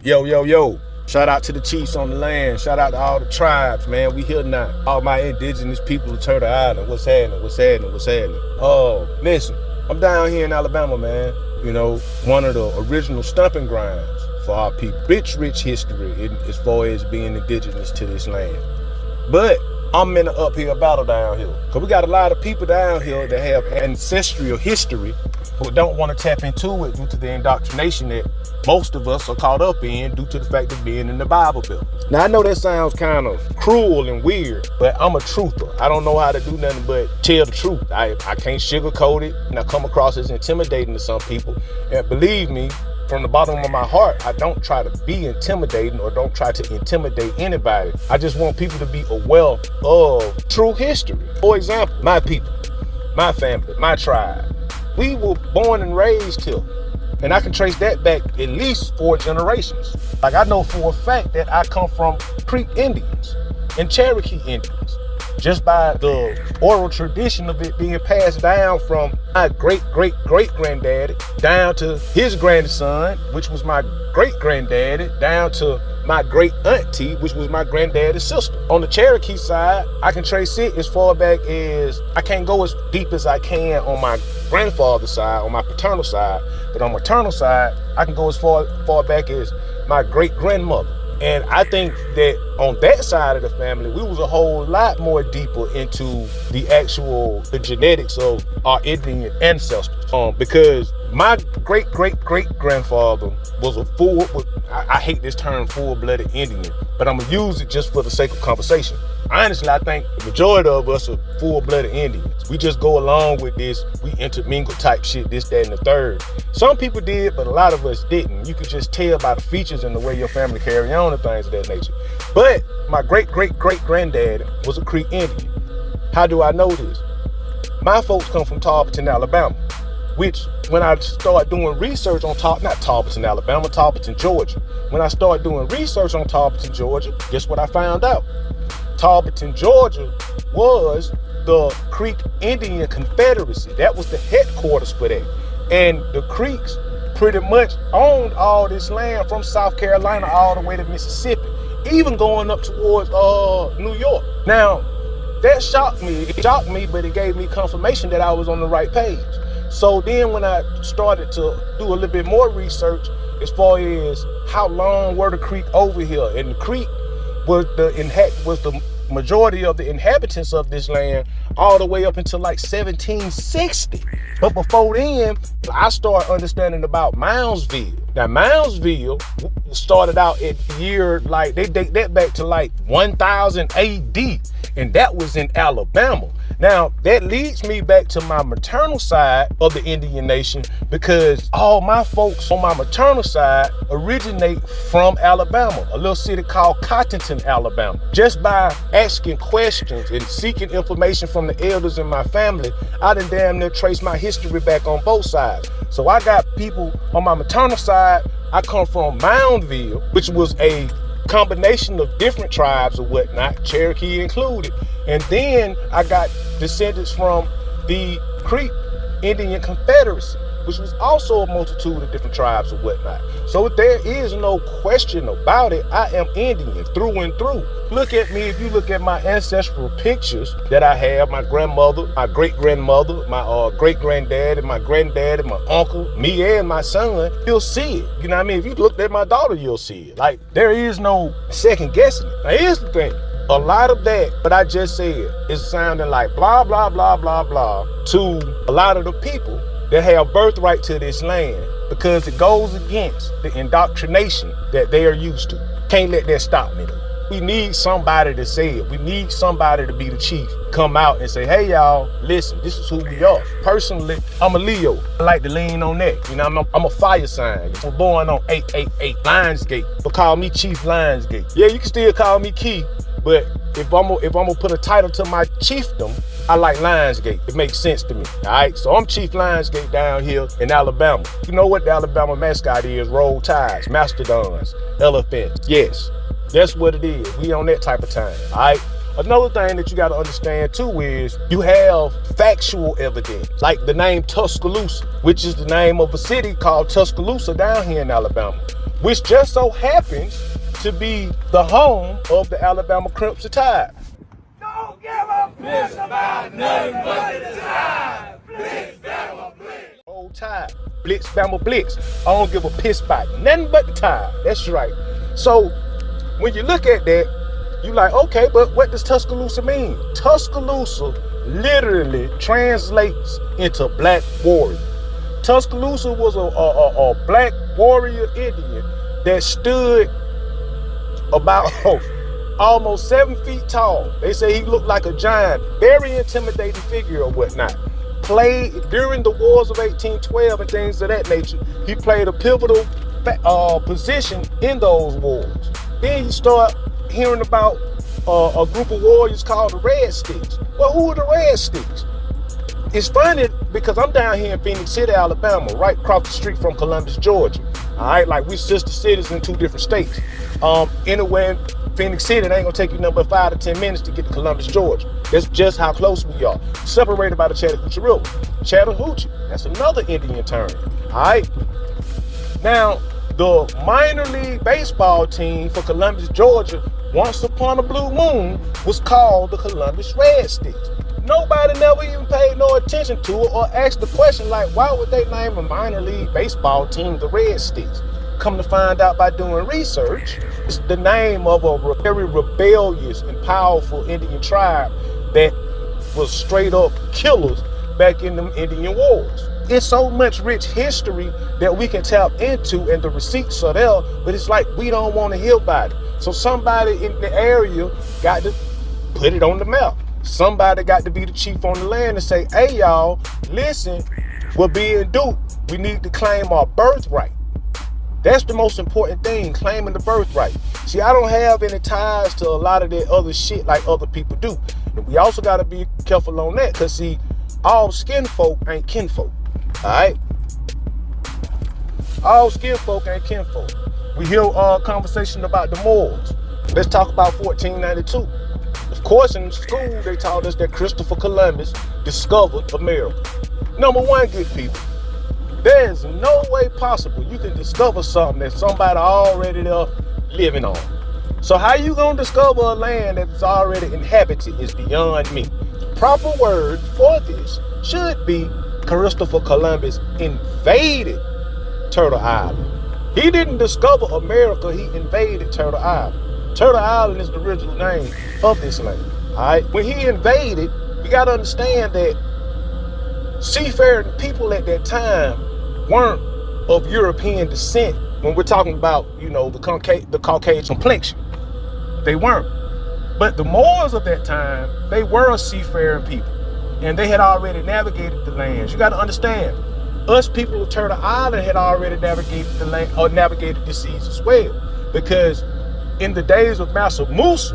Yo, yo, yo. Shout out to the chiefs on the land. Shout out to all the tribes, man. We here now. All my indigenous people of Turtle Island. What's happening? What's happening? What's happening? Oh, listen. I'm down here in Alabama, man. You know, one of the original stomping grounds for our people. Rich history as far as being indigenous to this land. But I'm in an uphill battle down here. Because we got a lot of people down here that have ancestral history but don't want to tap into it due to the indoctrination that most of us are caught up in due to the fact of being in the Bible Belt. Now, I know that sounds kind of cruel and weird, but I'm a truther. I don't know how to do nothing but tell the truth. I can't sugarcoat it, and I come across as intimidating to some people. And believe me, from the bottom of my heart, I don't try to be intimidating or don't try to intimidate anybody. I just want people to be aware of true history. For example, my people, my family, my tribe. We were born and raised here. And I can trace that back at least 4 generations. Like, I know for a fact that I come from Creek Indians and Cherokee Indians, just by the oral tradition of it being passed down from my great-great-great-granddaddy down to his grandson, which was my great-granddaddy, down to my great-auntie, which was my granddaddy's sister. On the Cherokee side, I can trace it as far back as, I can't go as deep as I can on my grandfather's side, on my paternal side, but on my maternal side, I can go as far back as my great-grandmother. And I think that on that side of the family, we was a whole lot more deeper into the genetics of our Indian ancestors. Because my great-great-great-grandfather was I hate this term full-blooded Indian, but I'm gonna use it just for the sake of conversation. Honestly, I think the majority of us are full-blooded Indians. We just go along with this, we intermingle type shit, this, that, and the third. Some people did, but a lot of us didn't. You could just tell by the features and the way your family carry on and things of that nature. But my great-great-great-granddad was a Creek Indian. How do I know this? My folks come from Talbotton, Alabama, which when I started doing research on Talbotton, Alabama, Talbotton, Georgia. When I started doing research on Talbotton, Georgia, guess what I found out? Talbotton, Georgia was the Creek Indian Confederacy. That was the headquarters for that. And the Creeks pretty much owned all this land from South Carolina all the way to Mississippi, even going up towards New York. Now, that shocked me. It shocked me, but it gave me confirmation that I was on the right page. So then when I started to do a little bit more research as far as how long were the Creek over here, and the Creek was the majority of the inhabitants of this land all the way up until like 1760. But before then, I started understanding about Moundsville. Now, Moundsville started out at the year, like, they date that back to like 1000 AD, and that was in Alabama. Now, that leads me back to my maternal side of the Indian Nation, because all my folks on my maternal side originate from Alabama, a little city called Cottonton, Alabama. Just by asking questions and seeking information from the elders in my family, I done damn near trace my history back on both sides. So I got people on my maternal side. I come from Moundsville, which was a combination of different tribes or whatnot, Cherokee included. And then I got descendants from the Creek Indian Confederacy, which was also a multitude of different tribes or whatnot. So there is no question about it. I am Indian through and through. Look at me. If you look at my ancestral pictures that I have, my grandmother, my great-grandmother, my great-granddad, and my granddad, and my uncle, me and my son, you'll see it. You know what I mean? If you looked at my daughter, you'll see it. Like, there is no second guessing it. Now, here's the thing. A lot of that, what I just said, is sounding like blah, blah, blah, blah, blah to a lot of the people that have birthright to this land, because it goes against the indoctrination that they are used to. Can't let that stop me though. We need somebody to say it. We need somebody to be the chief. Come out and say, hey y'all, listen, this is who we are. Personally, I'm a Leo. I like to lean on that. You know, I'm a fire sign. I was born on 888, Lionsgate. But call me Chief Lionsgate. Yeah, you can still call me Key, but if I'm gonna put a title to my chiefdom, I like Lionsgate. It makes sense to me. All right, so I'm Chief Lionsgate down here in Alabama. You know what the Alabama mascot is? Roll Tides, mastodons, elephants. Yes, that's what it is. We on that type of time. All right. Another thing that you got to understand too is you have factual evidence, like the name Tuskaluza, which is the name of a city called Tuskaluza down here in Alabama. which just so happens to be the home of the Alabama Crimson Tide. Don't give a piss about nothing but the Tide. Blitz, Bama, Blitz. Old Tide. Blitz, Bama, Blitz. I don't give a piss about nothing but the Tide. That's right. So when you look at that, you like, okay, but what does Tuskaluza mean? Tuskaluza literally translates into black warrior. Tuskaluza was a black warrior Indian that stood about almost 7 feet tall. They say he looked like a giant, very intimidating figure or whatnot. Played during the wars of 1812 and things of that nature. He played a pivotal position in those wars. Then you start hearing about a group of warriors called the Red Sticks. Well, who are the Red Sticks? It's funny because I'm down here in Phoenix City, Alabama, right across the street from Columbus, Georgia. All right, like we sister cities in 2 different states. Anywhere in Phoenix City, it ain't gonna take you nothing but 5 to 10 minutes to get to Columbus, Georgia. That's just how close we are. Separated by the Chattahoochee River. Chattahoochee, that's another Indian term. All right. Now, the minor league baseball team for Columbus, Georgia, once upon a blue moon, was called the Columbus Red Sticks. Nobody never even paid no attention to it or asked the question like, why would they name a minor league baseball team the Red Sticks? Come to find out by doing research, it's the name of a very rebellious and powerful Indian tribe that was straight up killers back in them Indian wars. It's so much rich history that we can tap into, and the receipts are there, but it's like we don't want to hear about it. So somebody in the area got to put it on the map. Somebody got to be the chief on the land and say, hey y'all, listen, we're being duped. We need to claim our birthright. That's the most important thing, claiming the birthright. See, I don't have any ties to a lot of that other shit like other people do. And we also got to be careful on that, because see, all skin folk ain't kinfolk. All right? All skin folk ain't kinfolk. We hear a conversation about the Moors. Let's talk about 1492. Of course, in school, they taught us that Christopher Columbus discovered America. Number one, good people, there is no way possible you can discover something that somebody already there living on. So how you gonna discover a land that's already inhabited is beyond me. The proper word for this should be Christopher Columbus invaded Turtle Island. He didn't discover America, he invaded Turtle Island. Turtle Island is the original name of this land. All right. When he invaded, you got to understand that seafaring people at that time weren't of European descent. When we're talking about, you know, the Caucasian complexion, they weren't. But the Moors of that time, they were seafaring people, and they had already navigated the lands. You got to understand, us people of Turtle Island had already navigated the land or navigated the seas as well, because in the days of Massa Musa,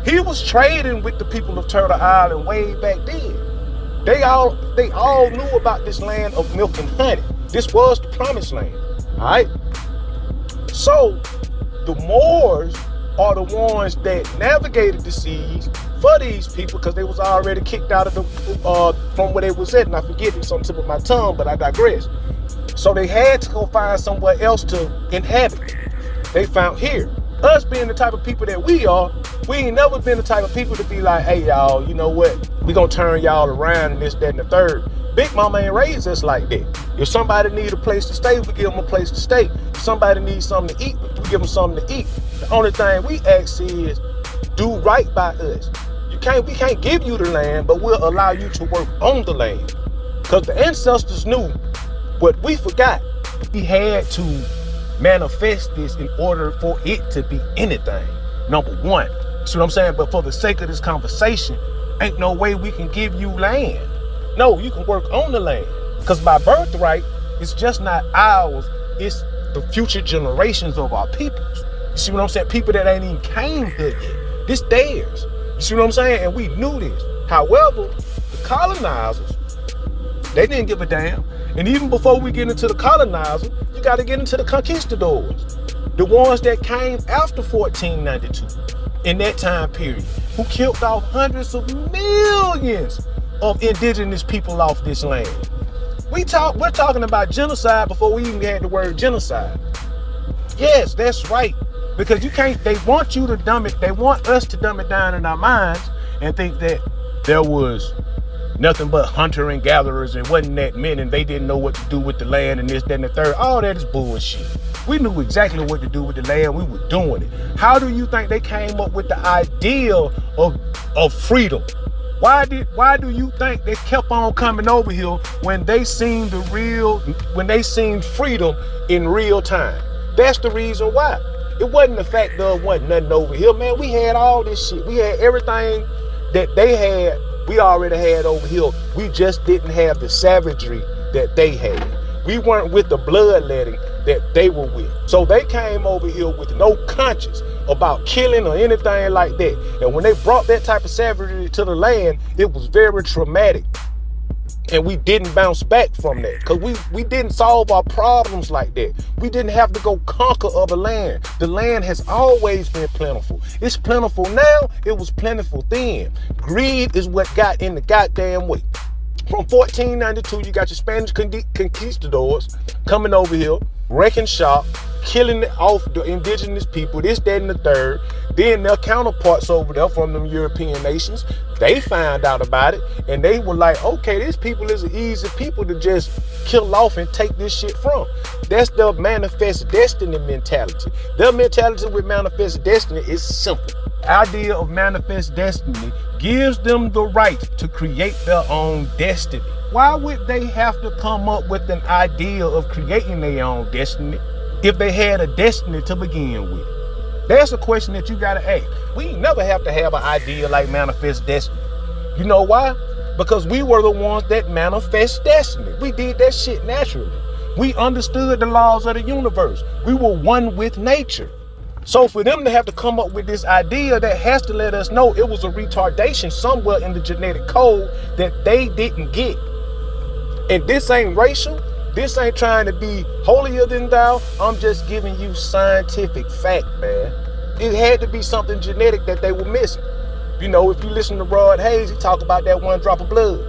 he was trading with the people of Turtle Island way back then. They all knew about this land of milk and honey. This was the promised land. All right. So the Moors are the ones that navigated the seas for these people, because they was already kicked out of the from where they was at. And I forget, it's on the tip of my tongue, but I digress. So they had to go find somewhere else to inhabit. They found here. Us being the type of people that we are, we ain't never been the type of people to be like, hey y'all, you know what? We gonna turn y'all around and this, that, and the third. Big Mama ain't raised us like that. If somebody need a place to stay, we give them a place to stay. If somebody needs something to eat, we give them something to eat. The only thing we ask is, do right by us. We can't give you the land, but we'll allow you to work on the land. Because the ancestors knew, but we forgot. We had to manifest this in order for it to be anything. Number one. See what I'm saying? But for the sake of this conversation, ain't no way we can give you land. No, you can work on the land. Because by birthright, it's just not ours. It's the future generations of our peoples. You see what I'm saying? People that ain't even came here yet. This theirs. You see what I'm saying? And we knew this. However, the colonizers, they didn't give a damn. And even before we get into the colonizer, you got to get into the conquistadors, the ones that came after 1492 in that time period, who killed off hundreds of millions of indigenous people off this land. We're talking about genocide before we even had the word genocide. Yes, that's right. Because you can't, they want you to dumb it, they want us to dumb it down in our minds and think that there was nothing but hunter and gatherers and wasn't that men and they didn't know what to do with the land and this, that, and the third. All that is bullshit. We knew exactly what to do with the land. We were doing it. How do you think they came up with the idea of freedom? Why do you think they kept on coming over here when they seen freedom in real time? That's the reason why. It wasn't the fact there wasn't nothing over here, man. We had all this shit. We had everything that they had, we already had over here. We just didn't have the savagery that they had. We weren't with the bloodletting that they were with. So they came over here with no conscience about killing or anything like that. And when they brought that type of savagery to the land, it was very traumatic. And we didn't bounce back from that because we didn't solve our problems like that. We didn't have to go conquer other land. The land has always been plentiful. It's plentiful now. It was plentiful then. Greed is what got in the goddamn way. From 1492, you got your Spanish conquistadors coming over here, wrecking shop, killing off the indigenous people, this, that, and the third. Then their counterparts over there from them European nations, they found out about it, and they were like, okay, these people is an easy people to just kill off and take this shit from. That's the manifest destiny mentality. Their mentality with manifest destiny is simple. Idea of manifest destiny gives them the right to create their own destiny. Why would they have to come up with an idea of creating their own destiny if they had a destiny to begin with? That's a question that you gotta ask. We never have to have an idea like manifest destiny. You know why? Because we were the ones that manifest destiny. We did that shit naturally. We understood the laws of the universe. We were one with nature. So for them to have to come up with this idea, that has to let us know it was a retardation somewhere in the genetic code that they didn't get. And this ain't racial. This ain't trying to be holier than thou. I'm just giving you scientific fact, man. It had to be something genetic that they were missing. You know, if you listen to Rod Hayes, he talk about that one drop of blood.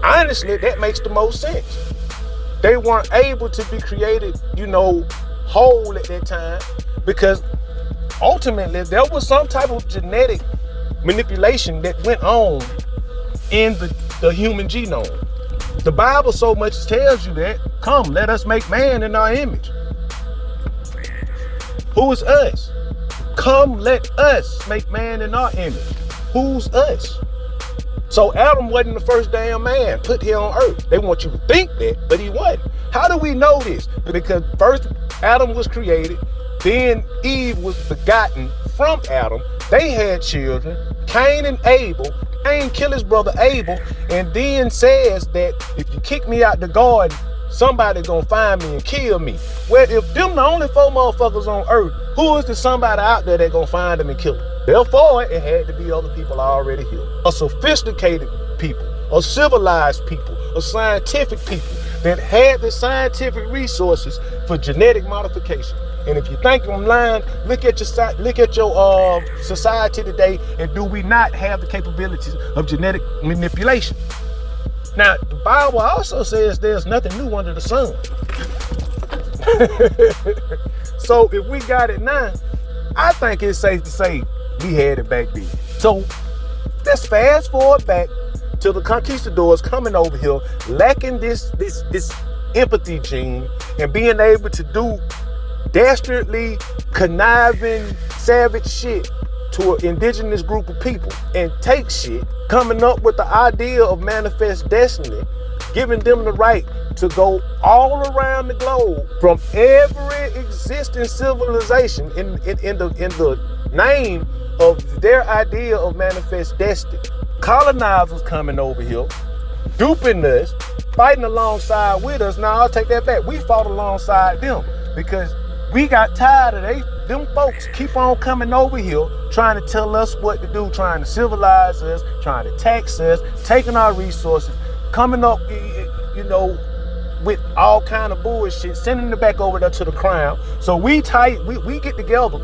Honestly, that makes the most sense. They weren't able to be created, you know, whole at that time because ultimately there was some type of genetic manipulation that went on in the human genome. The Bible so much tells you that, come, let us make man in our image. Who is us? Come, let us make man in our image. Who's us? So Adam wasn't the first damn man put here on earth. They want you to think that, but he wasn't. How do we know this? Because first Adam was created, then Eve was begotten from Adam. They had children, Cain and Abel. Cain killed his brother Abel, and then says that if you kick me out the garden, somebody gonna find me and kill me. Well, if them the only 4 motherfuckers on earth, who is the somebody out there that gonna find them and kill them? Therefore, it had to be other people already here. A sophisticated people, a civilized people, a scientific people that had the scientific resources for genetic modification. And if you think I'm lying, look at your society today, and do we not have the capabilities of genetic manipulation? Now, the Bible also says there's nothing new under the sun. So if we got it now, I think it's safe to say we had it back then. So let's fast forward back to the conquistadors coming over here, lacking this empathy gene and being able to do dastardly, conniving, savage shit to an indigenous group of people and take shit, coming up with the idea of manifest destiny, giving them the right to go all around the globe from every existing civilization in the name of their idea of manifest destiny. Colonizers coming over here, duping us, fighting alongside with us. Now I'll take that back. We fought alongside them because we got tired of them folks keep on coming over here trying to tell us what to do, trying to civilize us, trying to tax us, taking our resources, coming up, you know, with all kind of bullshit, sending it back over there to the crown. So we get together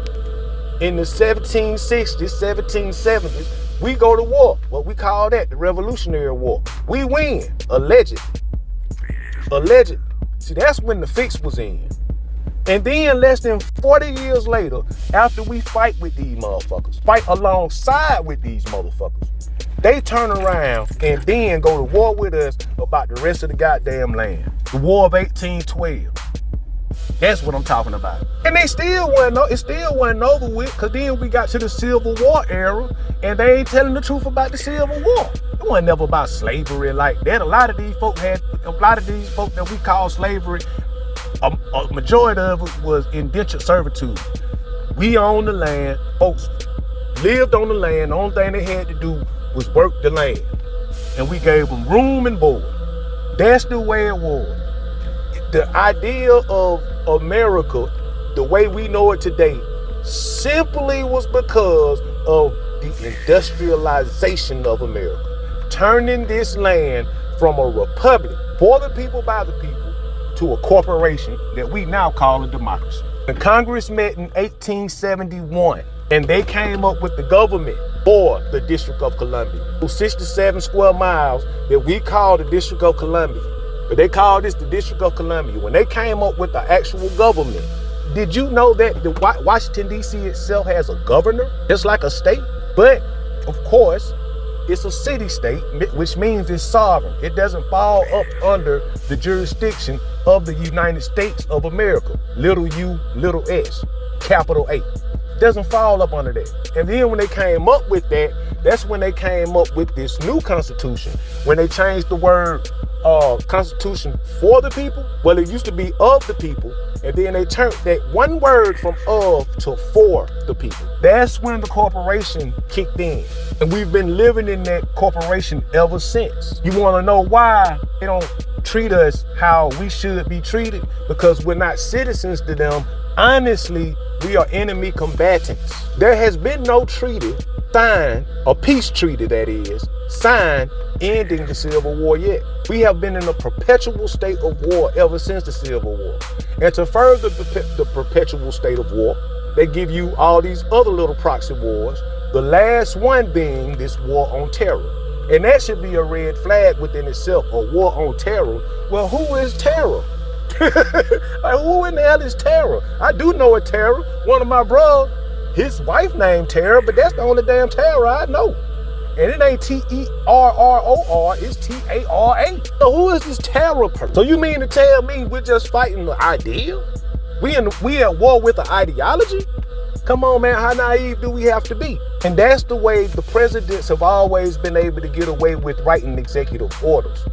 in the 1760s, 1770s. We go to war, what we call that, the Revolutionary War. We win, allegedly. See, that's when the fix was in. And then less than 40 years later, after we fight with these motherfuckers, fight alongside with these motherfuckers, they turn around and then go to war with us about the rest of the goddamn land. The War of 1812. That's what I'm talking about. And it still wasn't over with, because then we got to the Civil War era, and they ain't telling the truth about the Civil War. It wasn't never about slavery like that. A lot of these folk that we call slavery, a majority of it was indentured servitude. We owned the land, folks lived on the land. The only thing they had to do was work the land. And we gave them room and board. That's the way it was. The idea of America, the way we know it today, simply was because of the industrialization of America. Turning this land from a republic for the people by the people to a corporation that we now call a democracy. The Congress met in 1871, and they came up with the government for the District of Columbia. 67 square miles that we call the District of Columbia. But they call this the District of Columbia. When they came up with the actual government, did you know that the Washington, D.C. itself has a governor, just like a state? But, of course, it's a city-state, which means it's sovereign. It doesn't fall up under the jurisdiction of the United States of America. Little u, little s, capital A. It doesn't fall up under that. And then when they came up with that, that's when they came up with this new constitution. When they changed the word constitution for the people. Well, it used to be of the people, and then they turned that one word from of to for the people. That's when the corporation kicked in, and we've been living in that corporation ever since. You want to know why they don't treat us how we should be treated? Because we're not citizens to them. Honestly, we are enemy combatants. There has been no treaty signed, a peace treaty that is, signed ending the Civil War yet. We have been in a perpetual state of war ever since the Civil War. And to further the perpetual state of war, they give you all these other little proxy wars, the last one being this war on terror. And that should be a red flag within itself, a war on terror. Well, who is terror? Like, who in the hell is Terror? I do know a Terror. One of my bros, his wife named Terror, but that's the only damn Terror I know. And it ain't Terror, it's Tara. So who is this Terror person? So you mean to tell me we're just fighting the idea? We at war with the ideology? Come on, man, how naive do we have to be? And that's the way the presidents have always been able to get away with writing executive orders.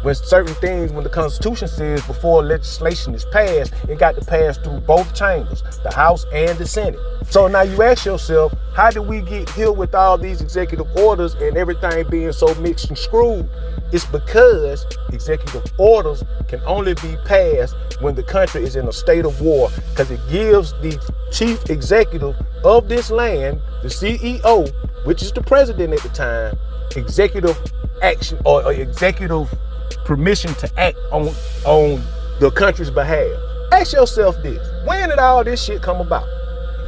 When certain things, when the Constitution says before legislation is passed, it got to pass through both chambers, the House and the Senate. So now you ask yourself, how did we get here with all these executive orders and everything being so mixed and screwed? It's because executive orders can only be passed when the country is in a state of war, because it gives the chief executive of this land, the CEO, which is the president at the time, executive action or executive permission to act on the country's behalf. Ask yourself this: when did all this shit come about?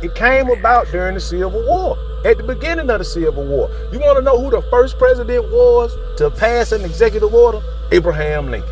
It came about during the Civil War, at the beginning of the Civil War. You want to know who the first president was to pass an executive order? Abraham Lincoln.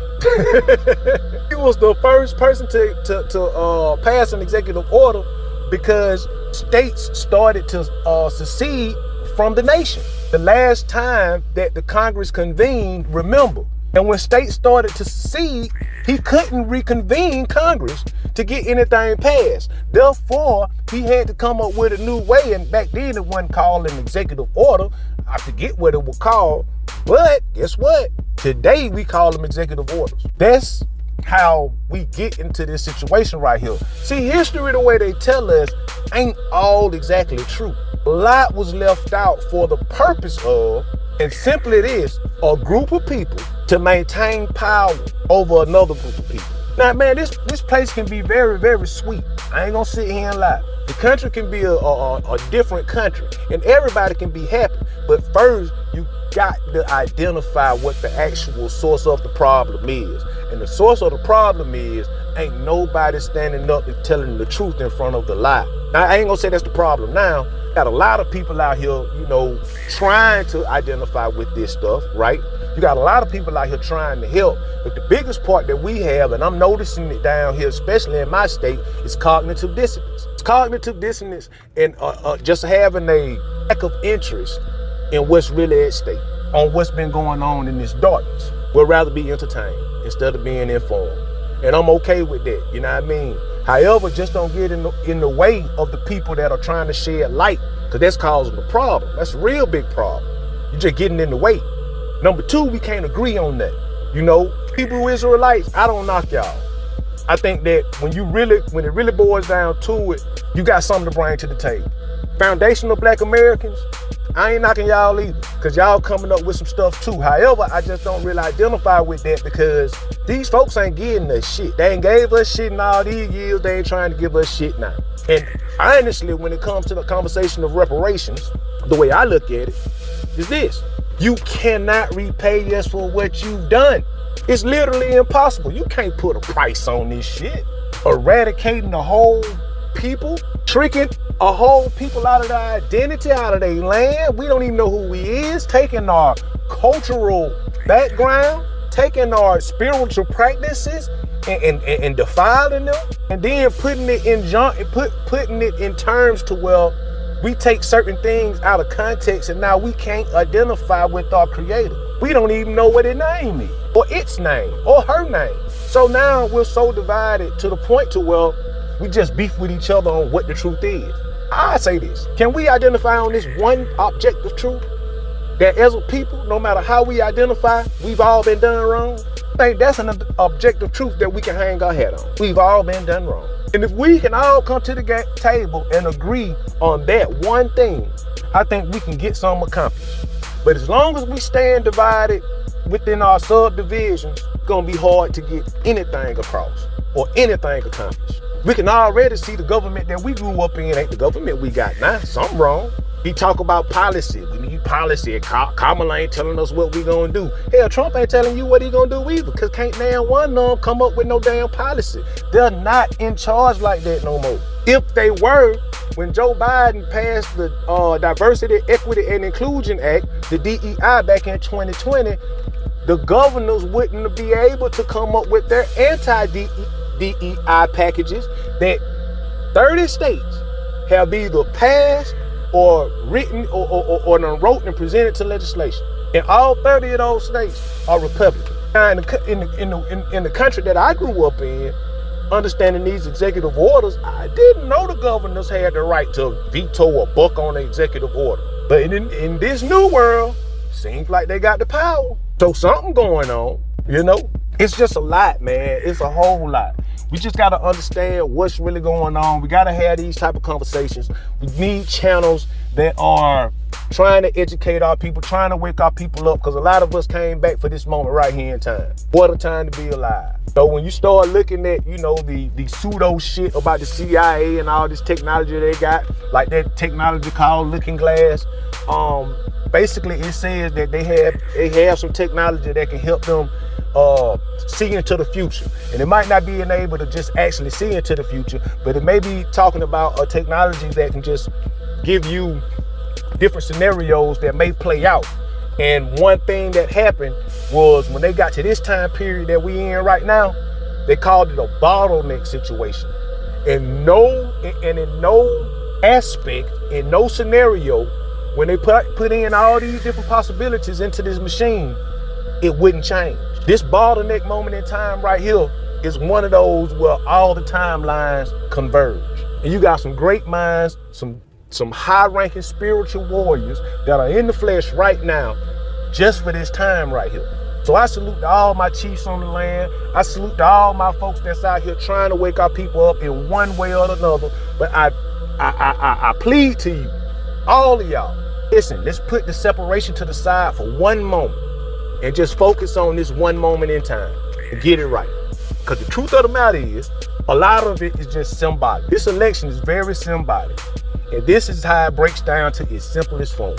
He was the first person to pass an executive order because states started to secede from the nation. The last time that the Congress convened, remember, and when states started to secede, he couldn't reconvene Congress to get anything passed. Therefore, he had to come up with a new way. And back then, it wasn't called an executive order. I forget what it was called. But guess what? Today, we call them executive orders. That's how we get into this situation right here. See, history, the way they tell us, ain't all exactly true. A lot was left out for the purpose of, and simply this, a group of people to maintain power over another group of people. Now, man, this place can be very, very sweet. I ain't gonna sit here and lie. The country can be a different country, and everybody can be happy. But first, you got to identify what the actual source of the problem is. And the source of the problem is ain't nobody standing up and telling the truth in front of the lie. Now, I ain't gonna say that's the problem now. Got a lot of people out here, you know, trying to identify with this stuff, right? You got a lot of people out here trying to help, but the biggest part that we have, and I'm noticing it down here, especially in my state, is cognitive dissonance. It's cognitive dissonance and just having a lack of interest in what's really at stake, on what's been going on in this darkness. We'd rather be entertained instead of being informed. And I'm okay with that, you know what I mean? However, just don't get in the way of the people that are trying to shed light, because that's causing the problem. That's a real big problem. You're just getting in the way. Number two, we can't agree on that. You know, Hebrew Israelites, I don't knock y'all. I think that when it really boils down to it, you got something to bring to the table. Foundational Black Americans, I ain't knocking y'all either, because y'all coming up with some stuff too. However, I just don't really identify with that because these folks ain't getting us shit. They ain't gave us shit in all these years. They ain't trying to give us shit now. And honestly, when it comes to the conversation of reparations, the way I look at it is this. You cannot repay us for what you've done. It's literally impossible. You can't put a price on this shit. Eradicating the whole people, tricking a whole people out of their identity, out of their land. We don't even know who we is. Taking our cultural background, taking our spiritual practices and defiling them, and then putting it in terms to, well, we take certain things out of context and now we can't identify with our creator. We don't even know what his name is, or its name, or her name. So now we're so divided to the point to, well, we just beef with each other on what the truth is. I say this, can we identify on this one objective truth? That as a people, no matter how we identify, we've all been done wrong? I think that's an objective truth that we can hang our hat on. We've all been done wrong. And if we can all come to the table and agree on that one thing, I think we can get something accomplished. But as long as we stand divided within our subdivisions, it's gonna be hard to get anything across or anything accomplished. We can already see the government that we grew up in ain't the government we got now. Something wrong. He talk about policy. We need policy. Kamala ain't telling us what we gonna do. Hell, Trump ain't telling you what he gonna do either, because can't damn one of them come up with no damn policy. They're not in charge like that no more. If they were, when Joe Biden passed the Diversity, Equity, and Inclusion Act, the DEI, back in 2020, the governors wouldn't be able to come up with their anti-DEI packages that 30 states have either passed or written or done wrote and presented to legislation. And all 30 of those states are Republican. Now, in the country that I grew up in, understanding these executive orders, I didn't know the governors had the right to veto or buck on an executive order. But in this new world, seems like they got the power. So something going on, you know? It's just a lot, man. It's a whole lot. We just got to understand what's really going on. We got to have these type of conversations. We need channels that are trying to educate our people, trying to wake our people up, because a lot of us came back for this moment right here in time. What a time to be alive. So when you start looking at, you know, the pseudo shit about the CIA and all this technology they got, like that technology called Looking Glass, basically it says that they have some technology that can help them see into the future. And it might not be able to just actually see into the future, but it may be talking about a technology that can just give you different scenarios that may play out. And one thing that happened was when they got to this time period that we in right now, they called it a bottleneck situation. And in no aspect, in no scenario, when they put in all these different possibilities into this machine, it wouldn't change. This bottleneck moment in time right here is one of those where all the timelines converge. And you got some great minds, some high-ranking spiritual warriors that are in the flesh right now just for this time right here. So I salute to all my chiefs on the land. I salute to all my folks that's out here trying to wake our people up in one way or another. But I plead to you, all of y'all, listen, let's put the separation to the side for one moment and just focus on this one moment in time and get it right. Because the truth of the matter is, a lot of it is just symbolic. This election is very symbolic. And this is how it breaks down to its simplest form.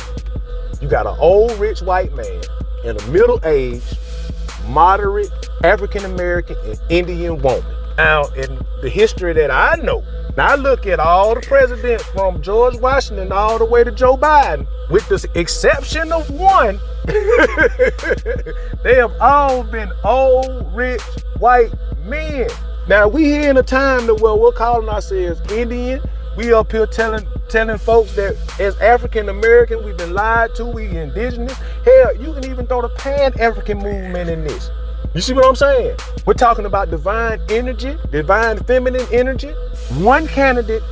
You got an old rich white man and a middle-aged, moderate African-American and Indian woman Now, in the history that I know, now I look at all the presidents from George Washington all the way to Joe Biden, with the exception of one, they have all been old, rich, white men. Now, we here in a time that where we're calling ourselves Indian. We up here telling folks that as African American, we've been lied to, we indigenous. Hell, you can even throw the Pan-African movement in this. You see what I'm saying? We're talking about divine energy, divine feminine energy. One candidate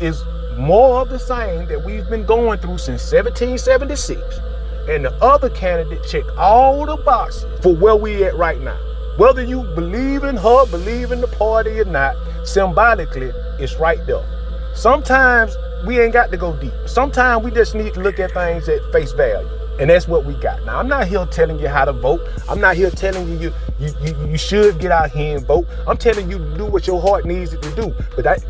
is more of the same that we've been going through since 1776. And the other candidate check all the boxes for where we at right now. Whether you believe in her, believe in the party or not, symbolically, it's right there. Sometimes we ain't got to go deep. Sometimes we just need to look at things at face value. And that's what we got. Now, I'm not here telling you how to vote. I'm not here telling you you should get out here and vote. I'm telling you to do what your heart needs it to do.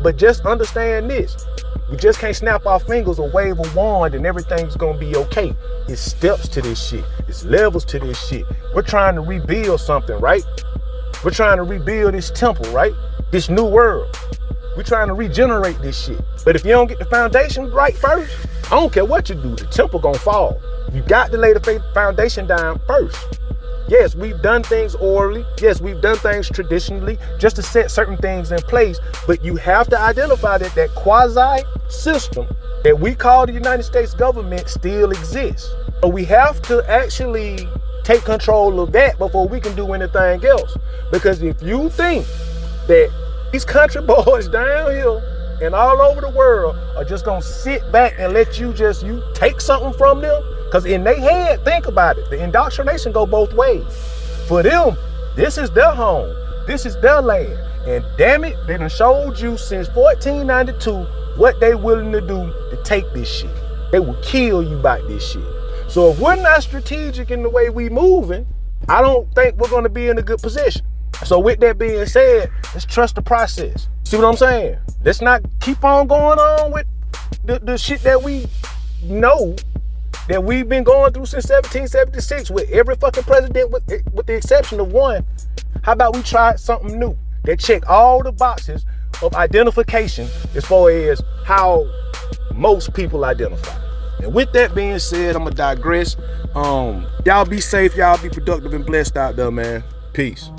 But just understand this. We just can't snap our fingers or wave a wand and everything's gonna be okay. It's steps to this shit. It's levels to this shit. We're trying to rebuild something, right? We're trying to rebuild this temple, right? This new world. We're trying to regenerate this shit. But if you don't get the foundation right first, I don't care what you do, the temple gonna fall. You got to lay the foundation down first. Yes, we've done things orally. Yes, we've done things traditionally just to set certain things in place. But you have to identify that quasi system that we call the United States government still exists. So we have to actually take control of that before we can do anything else. Because if you think that these country boys down here and all over the world are just gonna sit back and let you take something from them, because in their head, think about it, the indoctrination go both ways. For them, this is their home, this is their land, and damn it, they done showed you since 1492 what they willing to do to take this shit. They will kill you about this shit. So if we're not strategic in the way we moving, I don't think we're gonna be in a good position. So with that being said, let's trust the process. See what I'm saying? Let's not keep on going on with the shit that we know that we've been going through since 1776 with every fucking president with the exception of one. How about we try something new that check all the boxes of identification as far as how most people identify. And with that being said, I'm gonna digress. Y'all be safe, y'all be productive and blessed out there, man. Peace.